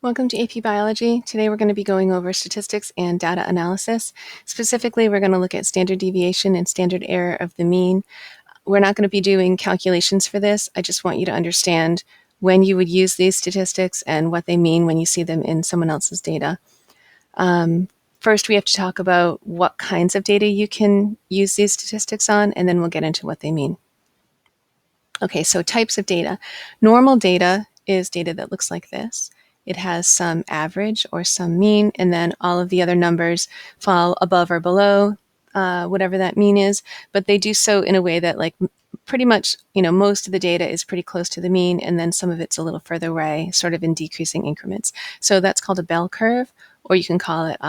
Welcome to AP Biology. Today we're going to be going over statistics and data analysis. Specifically, we're going to look at standard deviation and standard error of the mean. We're not going to be doing calculations for this. I just want you to understand when you would use these statistics and what they mean when you see them in someone else's data. First, we have to talk about what kinds of data you can use these statistics on, and then we'll get into what they mean. Okay, so types of data. Normal data is data that looks like this. It has some average or some mean, and then all of the other numbers fall above or below whatever that mean is, but they do so in a way that pretty much, most of the data is pretty close to the mean, and then some of it's a little further away, sort of in decreasing increments. So that's called a bell curve, or you can call it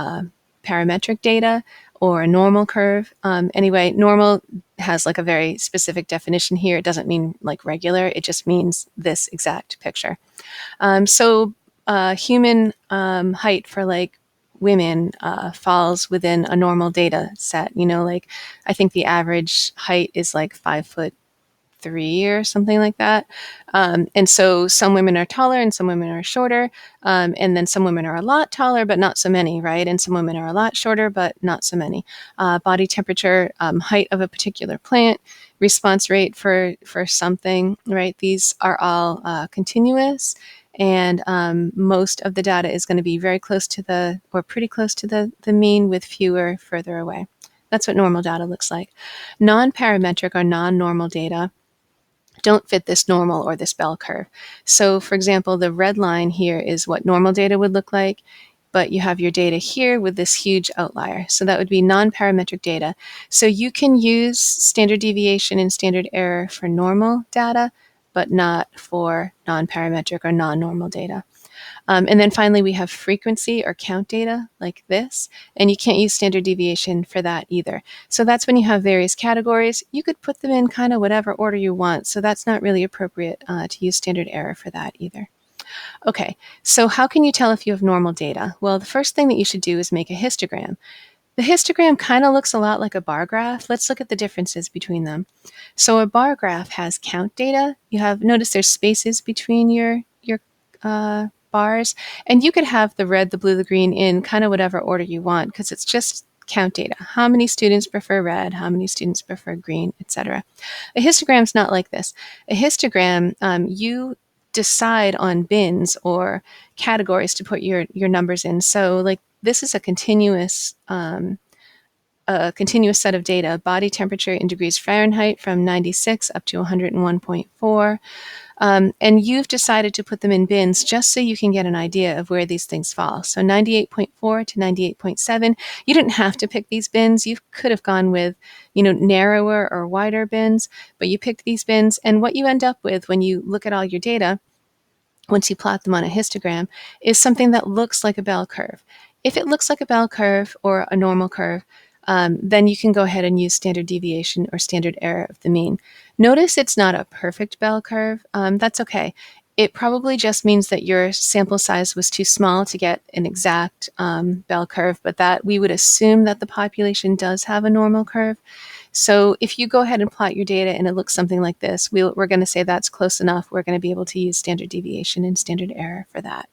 parametric data or a normal curve. Anyway, normal has like a very specific definition here. It doesn't mean like regular, it just means this exact picture. Human height for like women falls within a normal data set. I think the average height is like 5'3" or something like that. And so some women are taller and some women are shorter. And then some women are a lot taller, but not so many, right? And some women are a lot shorter, but not so many. Body temperature, height of a particular plant, response rate for something, right? These are all continuous. And most of the data is going to be very close to or pretty close to the mean, with fewer further away. That's what normal data looks like. Non-parametric or non-normal data don't fit this normal or this bell curve. So for example, the red line here is what normal data would look like, but you have your data here with this huge outlier. So that would be non-parametric data. So you can use standard deviation and standard error for normal data, but not for non-parametric or non-normal data. And then finally, we have frequency or count data like this, and you can't use standard deviation for that either. So that's when you have various categories. You could put them in kind of whatever order you want, so that's not really appropriate to use standard error for that either. Okay, so how can you tell if you have normal data? Well, the first thing that you should do is make a histogram. The histogram kind of looks a lot like a bar graph. Let's look at the differences between them. So a bar graph has count data. Notice there's spaces between your bars, and you could have the red, the blue, the green in kind of whatever order you want, because it's just count data. How many students prefer red? How many students prefer green, etc. A histogram's not like this. A histogram, you decide on bins or categories to put your numbers in. So like this is a continuous set of data, body temperature in degrees Fahrenheit from 96 up to 101.4. And you've decided to put them in bins just so you can get an idea of where these things fall. So 98.4 to 98.7, you didn't have to pick these bins. You could have gone with, narrower or wider bins, but you picked these bins. And what you end up with when you look at all your data, once you plot them on a histogram, is something that looks like a bell curve. If it looks like a bell curve or a normal curve, then you can go ahead and use standard deviation or standard error of the mean. Notice it's not a perfect bell curve. That's okay. It probably just means that your sample size was too small to get an exact bell curve, but that we would assume that the population does have a normal curve. So if you go ahead and plot your data and it looks something like this, we're going to say that's close enough. We're going to be able to use standard deviation and standard error for that.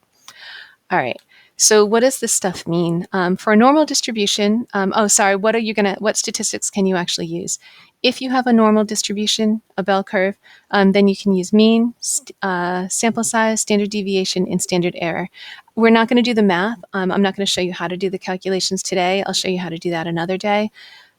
All right. So what does this stuff mean? For a normal distribution, what statistics can you actually use? If you have a normal distribution, a bell curve, then you can use mean, sample size, standard deviation, and standard error. We're not going to do the math. I'm not going to show you how to do the calculations today. I'll show you how to do that another day.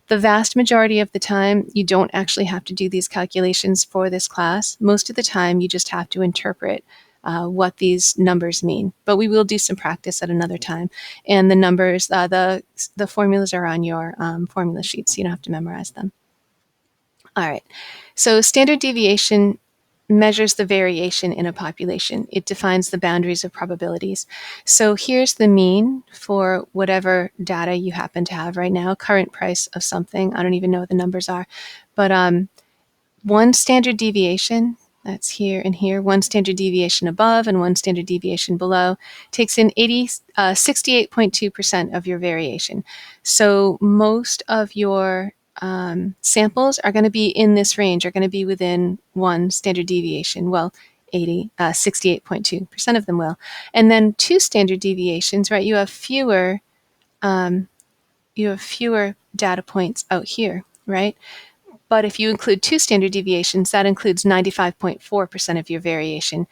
The vast majority of the time, you don't actually have to do these calculations for this class. Most of the time, you just have to interpret what these numbers mean. But we will do some practice at another time. And the numbers, the formulas are on your formula sheet, so you don't have to memorize them. All right. So standard deviation measures the variation in a population. It defines the boundaries of probabilities. So here's the mean for whatever data you happen to have right now, current price of something. I don't even know what the numbers are. But one standard deviation, that's here and here, one standard deviation above and one standard deviation below, takes in 68.2% of your variation. So most of your samples are going to be in this range, are going to be within one standard deviation. Well, 68.2% of them will. And then 2 standard deviations, right? You have fewer data points out here, right? But if you include 2 standard deviations, that includes 95.4% of your variation.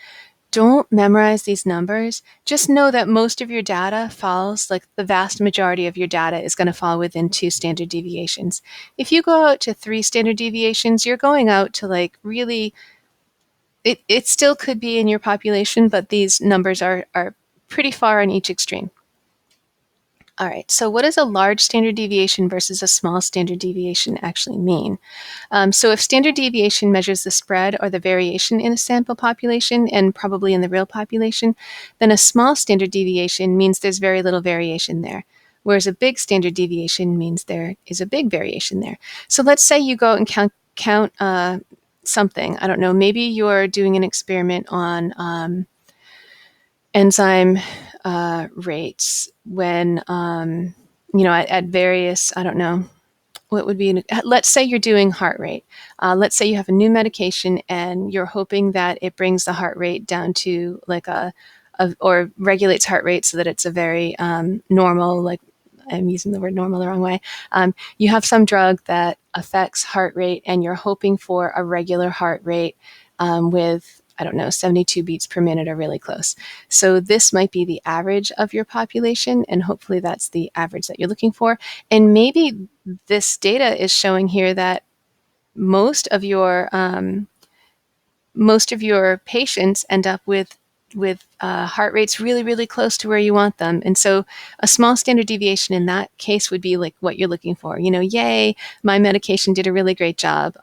Don't memorize these numbers. Just know that most of your data falls, like the vast majority of your data is going to fall within 2 standard deviations. If you go out to 3 standard deviations, you're going out to like really, it still could be in your population, but these numbers are pretty far on each extreme. All right, so what does a large standard deviation versus a small standard deviation actually mean? So if standard deviation measures the spread or the variation in a sample population and probably in the real population, then a small standard deviation means there's very little variation there. Whereas a big standard deviation means there is a big variation there. So let's say you go and count something. I don't know, maybe you're doing an experiment on enzyme rates when, at various, I don't know, what would be, let's say you're doing heart rate. Let's say you have a new medication and you're hoping that it brings the heart rate down to like or regulates heart rate so that it's a very normal, like I'm using the word normal the wrong way. You have some drug that affects heart rate and you're hoping for a regular heart rate with, I don't know, 72 beats per minute or really close. So this might be the average of your population, and hopefully that's the average that you're looking for. And maybe this data is showing here that most of your patients end up with heart rates really, really close to where you want them. And so a small standard deviation in that case would be like what you're looking for. Yay, my medication did a really great job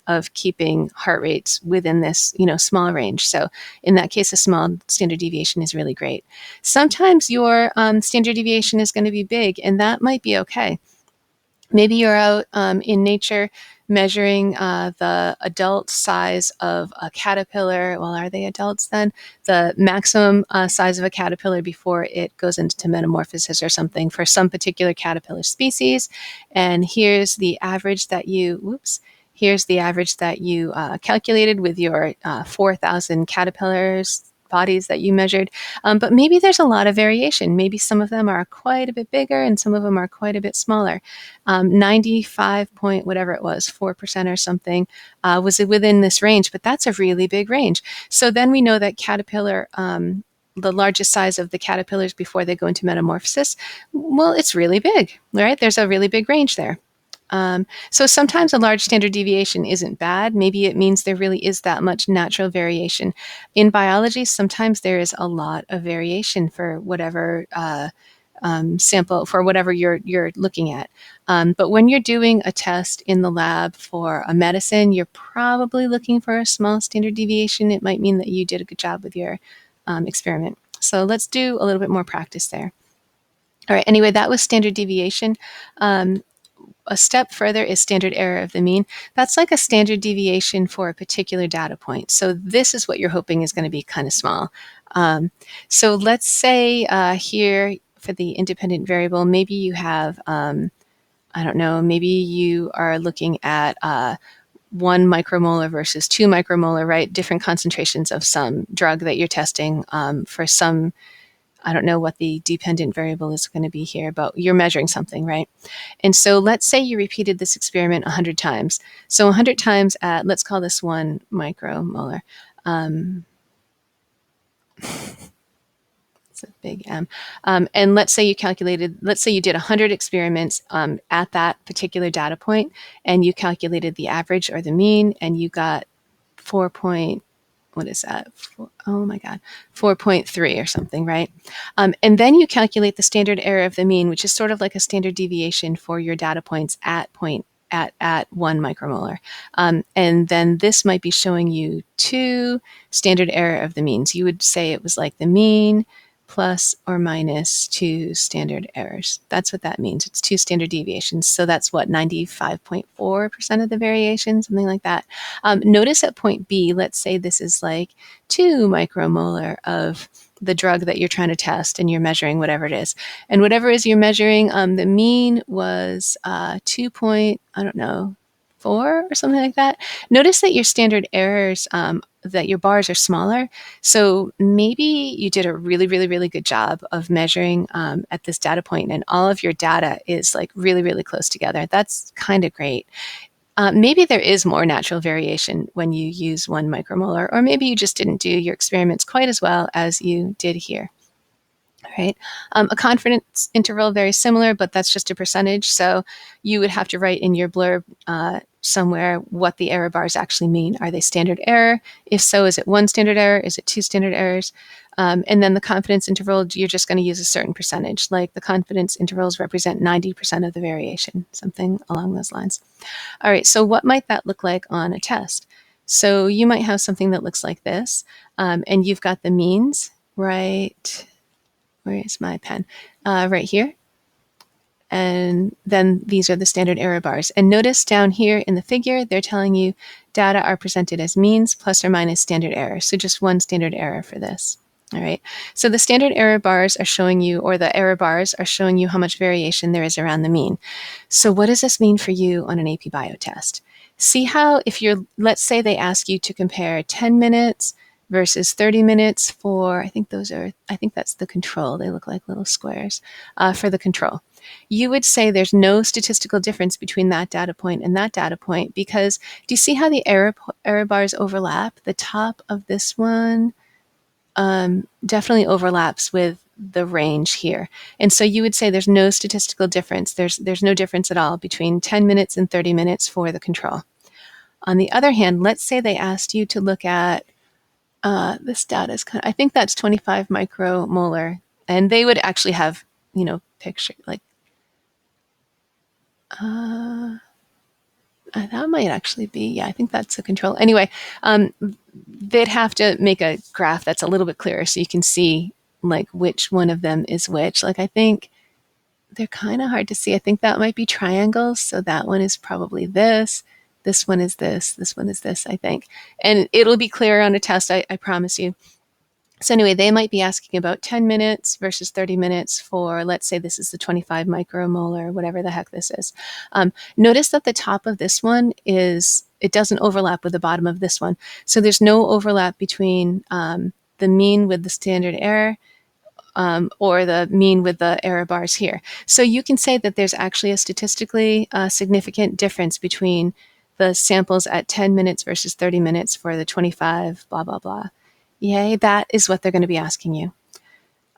of keeping heart rates within this, small range. So in that case, a small standard deviation is really great. Sometimes your standard deviation is going to be big, and that might be okay. Maybe you're out in nature measuring the adult size of a caterpillar. Well, are they adults then? The maximum size of a caterpillar before it goes into metamorphosis or something for some particular caterpillar species. And here's the average that you, calculated with your 4,000 caterpillars bodies that you measured. But maybe there's a lot of variation. Maybe some of them are quite a bit bigger and some of them are quite a bit smaller. 95 point whatever it was, 4% or something, was within this range, but that's a really big range. So then we know that caterpillar, the largest size of the caterpillars before they go into metamorphosis, well, it's really big, right? There's a really big range there. So sometimes a large standard deviation isn't bad. Maybe it means there really is that much natural variation. In biology, sometimes there is a lot of variation for whatever sample, for whatever you're looking at. But when you're doing a test in the lab for a medicine, you're probably looking for a small standard deviation. It might mean that you did a good job with your experiment. So let's do a little bit more practice there. All right, anyway, that was standard deviation. A step further is standard error of the mean. That's like a standard deviation for a particular data point. So this is what you're hoping is going to be kind of small. So let's say here for the independent variable, maybe you have, I don't know, maybe you are looking at 1 micromolar versus 2 micromolar, right? Different concentrations of some drug that you're testing for some, I don't know what the dependent variable is going to be here, but you're measuring something, right? And so let's say you repeated this experiment 100 times. So 100 times at, let's call this 1 micromolar. It's a big M. And let's say you did 100 experiments at that particular data point, and you calculated the average or the mean, and you got 4.3 or something, right? And then you calculate the standard error of the mean, which is sort of like a standard deviation for your data points at 1 micromolar. And then this might be showing you 2 standard error of the means. You would say it was like the mean plus or minus 2 standard errors. That's what that means. It's 2 standard deviations. So that's what, 95.4% of the variation, something like that. Notice at point B, let's say this is like 2 micromolar of the drug that you're trying to test, and you're measuring whatever it is. And whatever it is you're measuring, the mean was 2 point, I don't know, 4 or something like that. Notice that your standard errors, that your bars are smaller. So maybe you did a really, really, really good job of measuring at this data point, and all of your data is like really, really close together. That's kind of great. Maybe there is more natural variation when you use 1 micromolar, or maybe you just didn't do your experiments quite as well as you did here. Right. A confidence interval, very similar, but that's just a percentage. So you would have to write in your blurb somewhere what the error bars actually mean. Are they standard error? If so, is it 1 standard error? Is it 2 standard errors? And then the confidence interval, you're just going to use a certain percentage. Like the confidence intervals represent 90% of the variation, something along those lines. All right, so what might that look like on a test? So you might have something that looks like this, and you've got the means right. Where is my pen? Right here. And then these are the standard error bars. And notice down here in the figure, they're telling you data are presented as means plus or minus standard error. So just 1 standard error for this. All right. So the standard error bars are showing you, or the error bars are showing you how much variation there is around the mean. So what does this mean for you on an AP Bio test? See how if you're, let's say they ask you to compare 10 minutes versus 30 minutes for, I think that's the control. They look like little squares for the control. You would say there's no statistical difference between that data point and that data point because do you see how the error bars overlap? The top of this one definitely overlaps with the range here. And so you would say there's no statistical difference. There's no difference at all between 10 minutes and 30 minutes for the control. On the other hand, let's say they asked you to look at this data is I think that's 25 micromolar, and they would actually have, picture like, that might actually be, yeah, I think that's a control. Anyway, they'd have to make a graph that's a little bit clearer so you can see like which one of them is which. Like I think they're kind of hard to see. I think that might be triangles. So that one is probably this. This one is this one is this, I think. And it'll be clearer on a test, I promise you. So anyway, they might be asking about 10 minutes versus 30 minutes for, let's say this is the 25 micromolar, whatever the heck this is. Notice that the top of this one it doesn't overlap with the bottom of this one. So there's no overlap between the mean with the standard error or the mean with the error bars here. So you can say that there's actually a statistically significant difference between the samples at 10 minutes versus 30 minutes for the 25, blah, blah, blah. Yay, that is what they're going to be asking you.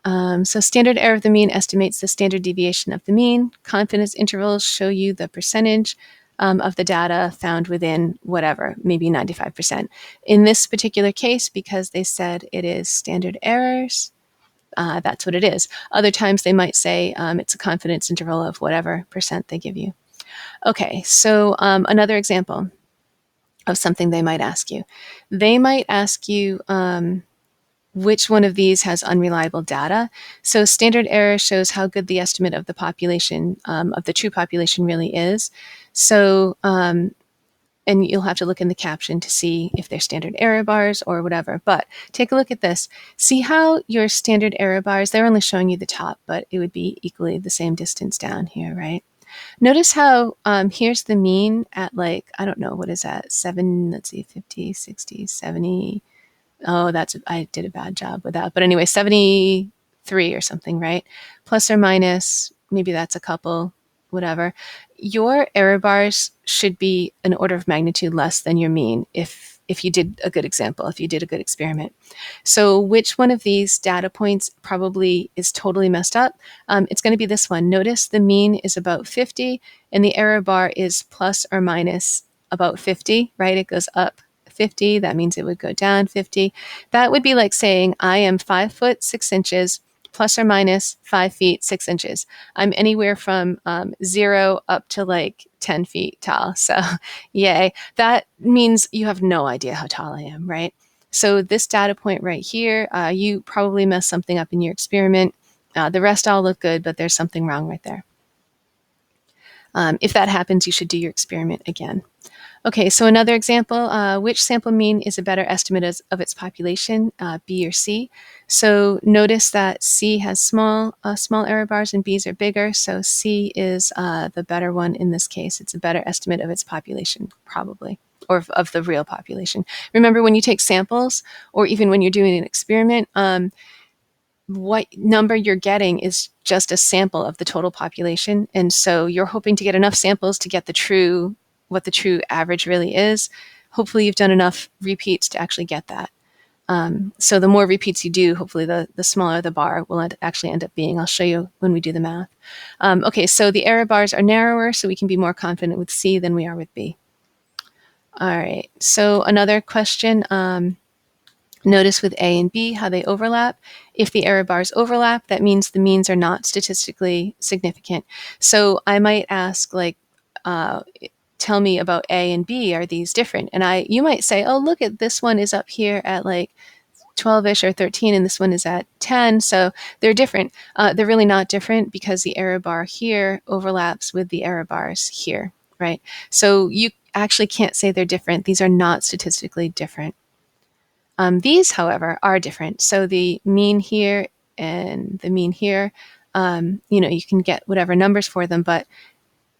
So standard error of the mean estimates the standard deviation of the mean. Confidence intervals show you the percentage of the data found within whatever, maybe 95%. In this particular case, because they said it is standard errors, that's what it is. Other times they might say it's a confidence interval of whatever percent they give you. Okay, so another example of something they might ask you. They might ask you which one of these has unreliable data. So standard error shows how good the estimate of the population, of the true population really is. So, and you'll have to look in the caption to see if they're standard error bars or whatever. But take a look at this. See how your standard error bars, they're only showing you the top, but it would be equally the same distance down here, right? Notice how here's the mean at like, I don't know, what is that? 50, 60, 70. Oh, I did a bad job with that. But anyway, 73 or something, right? Plus or minus, maybe that's a couple, whatever. Your error bars should be an order of magnitude less than your mean if you did a good example, if you did a good experiment. So which one of these data points probably is totally messed up? It's going to be this one. Notice the mean is about 50 and the error bar is plus or minus about 50, right? It goes up 50. That means it would go down 50. That would be like saying I am 5 foot 6 inches plus or minus 5 feet 6 inches. I'm anywhere from 0 up to like 10 feet tall. So yay. That means you have no idea how tall I am, right? So this data point right here, you probably messed something up in your experiment. The rest all look good, but there's something wrong right there. If that happens, you should do your experiment again. Okay, so another example, which sample mean is a better estimate of its population, B or C? So notice that C has small error bars and B's are bigger, so C is the better one in this case. It's a better estimate of its population, probably. or of the real population. Remember, when you take samples, or even when you're doing an experiment, what number you're getting is just a sample of the total population. And so you're hoping to get enough samples to get what the true average really is. Hopefully you've done enough repeats to actually get that. So the more repeats you do, hopefully the smaller the bar will actually end up being. I'll show you when we do the math. Okay, so the error bars are narrower, so we can be more confident with C than we are with B. All right, so another question. Notice with A and B how they overlap. If the error bars overlap, that means the means are not statistically significant. So I might ask, like, tell me about A and B. Are these different? And you might say, oh, look at this one is up here at like 12-ish or 13, and this one is at 10. So they're different. They're really not different because the error bar here overlaps with the error bars here, right? So you actually can't say they're different. These are not statistically different. These, however, are different. So the mean here and the mean here, you can get whatever numbers for them, but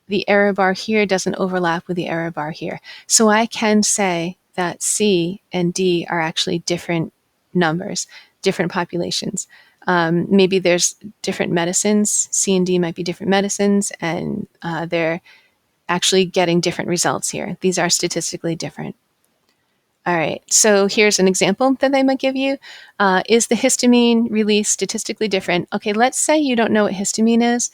the error bar here doesn't overlap with the error bar here. So I can say that C and D are actually different numbers, different populations. Maybe there's different medicines. C and D might be different medicines, and they're actually getting different results here. These are statistically different. All right, so here's an example that they might give you. Is the histamine release statistically different? Okay, let's say you don't know what histamine is.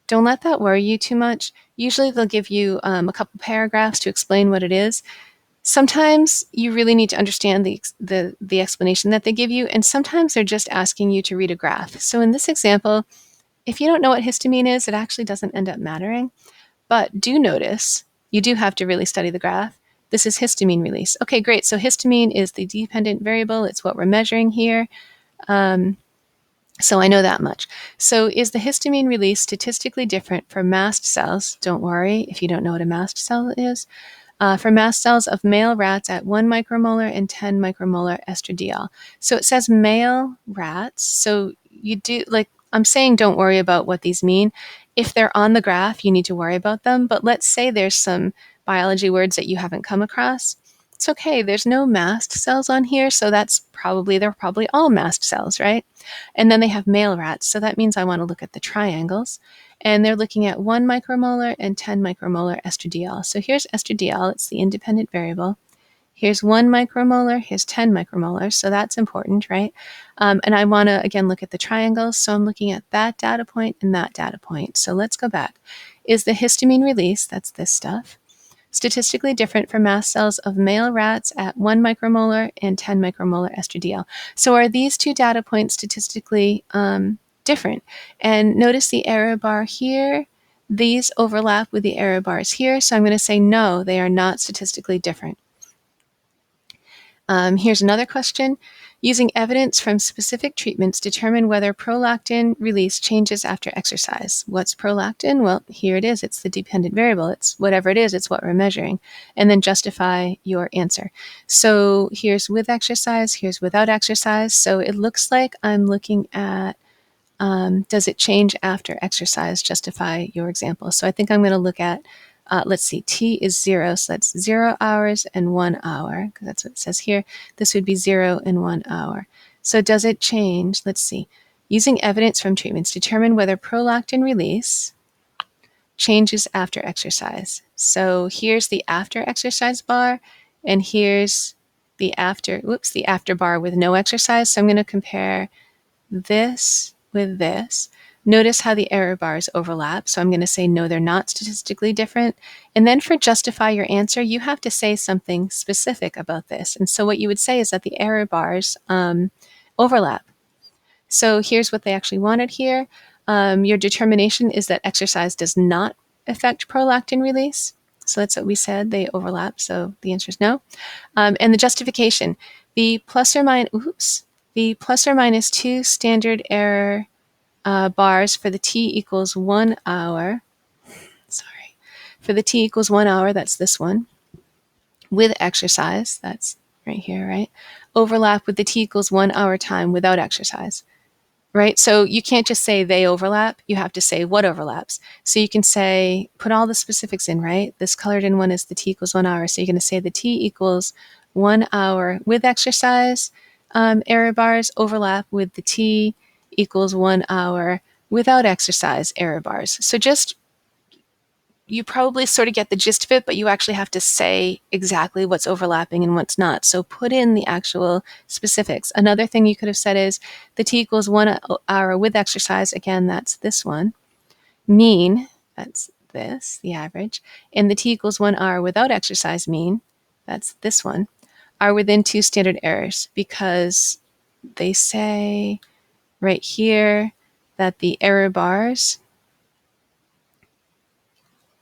Don't let that worry you too much. Usually they'll give you a couple paragraphs to explain what it is. Sometimes you really need to understand the explanation that they give you, and sometimes they're just asking you to read a graph. So in this example, if you don't know what histamine is, it actually doesn't end up mattering. But do notice, you do have to really study the graph. This is histamine release. Okay, great. So histamine is the dependent variable. It's what we're measuring here. So I know that much. So is the histamine release statistically different for mast cells? Don't worry if you don't know what a mast cell is. For mast cells of male rats at 1 micromolar and 10 micromolar estradiol. So it says male rats. So you do, like, I'm saying don't worry about what these mean. If they're on the graph, you need to worry about them. But let's say there's some biology words that you haven't come across. It's okay. There's no mast cells on here, so they're probably all mast cells, right? And then they have male rats, so that means I want to look at the triangles. And they're looking at 1 micromolar and 10 micromolar estradiol. So here's estradiol, it's the independent variable. Here's 1 micromolar, here's 10 micromolar, so that's important, right? And I want to, again, look at the triangles, so I'm looking at that data point and that data point. So let's go back. Is the histamine release, that's this stuff, statistically different for mast cells of male rats at 1 micromolar and 10 micromolar estradiol? So are these two data points statistically different? And notice the error bar here. These overlap with the error bars here, so I'm going to say no, they are not statistically different. Here's another question. Using evidence from specific treatments, determine whether prolactin release changes after exercise. What's prolactin? Well, here it is. It's the dependent variable. It's whatever it is. It's what we're measuring. And then justify your answer. So here's with exercise. Here's without exercise. So it looks like I'm looking at, does it change after exercise? Justify your example. So I think I'm going to look at, let's see, T is 0, so that's 0 hours and 1 hour, because that's what it says here. This would be 0 and 1 hour. So does it change? Let's see. Using evidence from treatments, determine whether prolactin release changes after exercise. So here's the after exercise bar, and here's the after bar with no exercise. So I'm going to compare this with this. Notice how the error bars overlap. So I'm going to say no, they're not statistically different. And then for justify your answer, you have to say something specific about this. And so what you would say is that the error bars overlap. So here's what they actually wanted here. Your determination is that exercise does not affect prolactin release. So that's what we said. They overlap. So the answer is no. And the justification, the plus or minus 2 standard error bars for the t equals 1 hour. Sorry. For the t equals 1 hour, that's this one. With exercise, that's right here, right? Overlap with the t equals 1 hour time without exercise. right? So you can't just say they overlap. You have to say what overlaps. So you can say, put all the specifics in, right? This colored in one is the T equals 1 hour. So you're going to say the T equals 1 hour with exercise error bars overlap with the T equals 1 hour without exercise error bars. So just, you probably sort of get the gist of it, but you actually have to say exactly what's overlapping and what's not. So put in the actual specifics. Another thing you could have said is the T equals 1 hour with exercise. Again, that's this one. Mean, that's this, the average. And the T equals 1 hour without exercise mean, that's this one, are within 2 standard errors, because they say right here that the error bars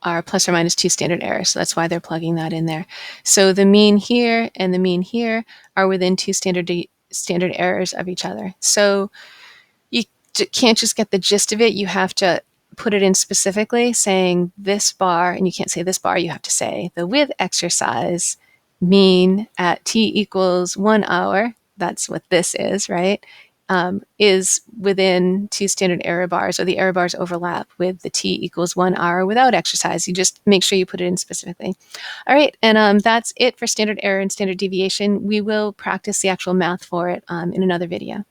are plus or minus 2 standard errors. So that's why they're plugging that in there. So the mean here and the mean here are within 2 standard errors of each other. So you can't just get the gist of it. You have to put it in specifically, saying this bar, and you can't say this bar, you have to say the with exercise mean at T equals 1 hour, that's what this is, right? Is within 2 standard error bars, or the error bars overlap with the T equals 1 hour without exercise. You just make sure you put it in specifically. All right, and that's it for standard error and standard deviation. We will practice the actual math for it in another video.